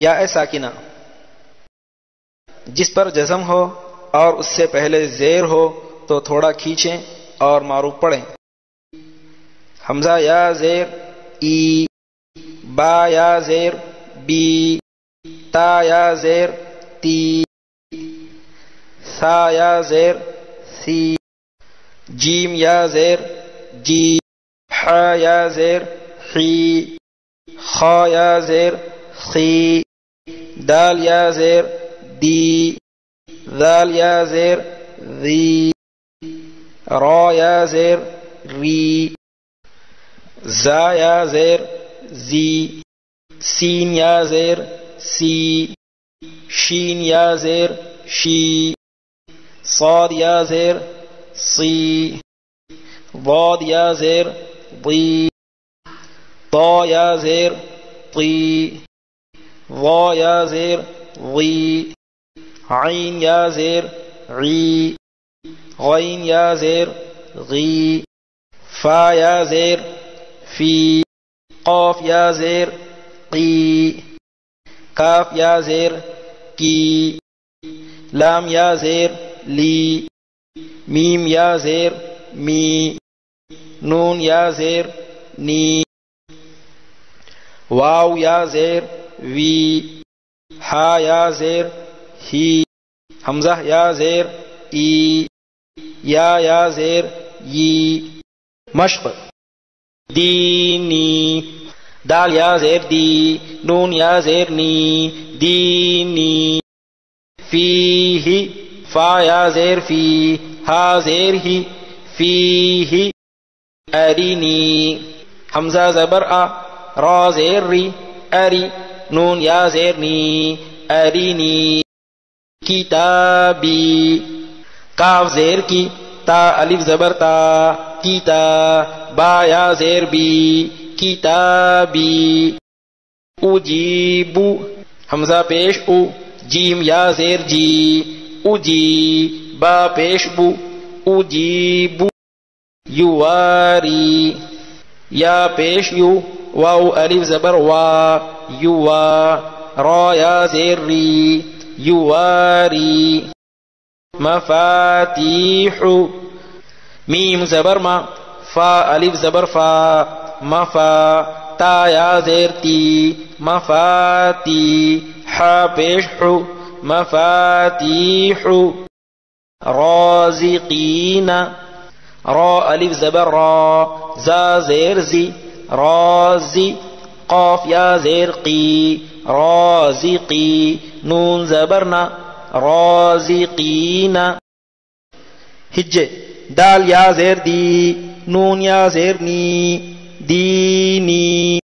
یا ساکنہ جس پر جزم ہو اور اس سے پہلے زیر ہو تو تھوڑا کھینچیں اور معروف پڑھیں. حمزہ یا زیر ای، با یا زیر بی، تا یا زیر تی، سا یا زیر سی، جیم یا زیر جی، ح یا زیر خی، خا یا زیر خی، دال یا زیر دی، ذال یا زیر ذی، را یا زیر ری، زا یا زیر زی، سین یا زیر سی، شین یا زیر شی، صاد یا زیر صی، ضاد یا زیر ضی، طا یا زیر طی، ظا یا زیر ضی، عین یا زیر عی، غین یا زیر غی، فا یا زیر فی، قاف یا زیر قی، کاف یا زیر کی، لام یا زیر لی، میم یا زیر می، نون یا زیر نی، واو یا زیر وی، ہا یا زیر ہی، حمزہ یا زیر ای، یا زیر یی. مشق دینی، دال یا زیر دی، نون یا زیر نی، دینی. فیہی، فا یا زیر فی، ہا زیر ہی، فیہی. ارینی، حمزہ زبر آ، را زیر ری، اری، نون یا زیر نی، ارینی. کتابی، کاف زیر کی، تا الف زبر تا، کیتا، با یا زیر بی، کتابی. اجیبو، حمزہ پیش او، جیم یا زیر جی، اجی، با پیش بو، اجیبو. یواری، یا پیش یو، واو الف زبر وا، یوا، را یا زیر ری، یواری. مفاتیح، میم زبر ما، فا الف زبر فا، مفا، تا یا زیر تی، مفاتی. ح پیش حو، مفاتیح. رازقین، را الف زبر را، زا زیر زی، رازی. قاف یا زیر قی، رازقی، نون زبرنا، رازقین. ہجے، دال یا زیر دی، نون یا زیر نی، دینی.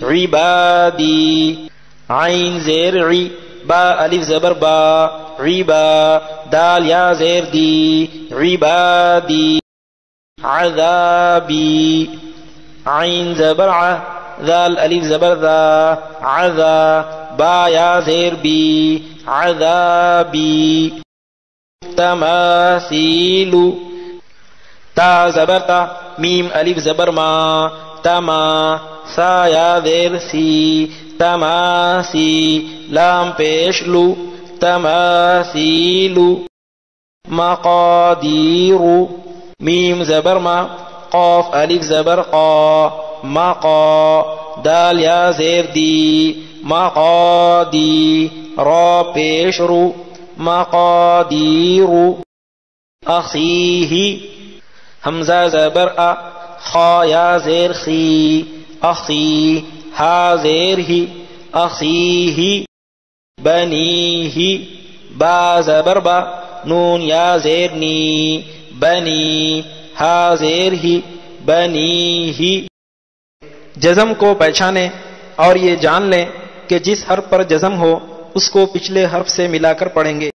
عبادی، عین زیر عی، با الف زبر با، عبا، دال یا زیر دی، عبادی. عذابی، عین زبر ع، ذال الف زبر ذا، عذا، با یا زیر بی، عذابی. تماثیل، تا زبر تا، میم الف زبر ما، تما، سا یا زیر سی، تماسی. لام پیش لو، تماثیل. مقادیر، میم زبر ما، قاف الف زبر قا، مقا، دال یا زیر دی، مقادی. را پیش رو، مقادیر. اخیہ، حمزہ زبر ا، خا یا زیر خی، اخی، ہا زیر ہی، اخیہ. بنیہ، با زبر با، نون یا زیر نی، بنی، ہا زیر ہی، بنیہ. جزم کو پہچانیں اور یہ جان لیں کہ جس حرف پر جزم ہو اس کو پچھلے حرف سے ملا کر پڑھیں گے.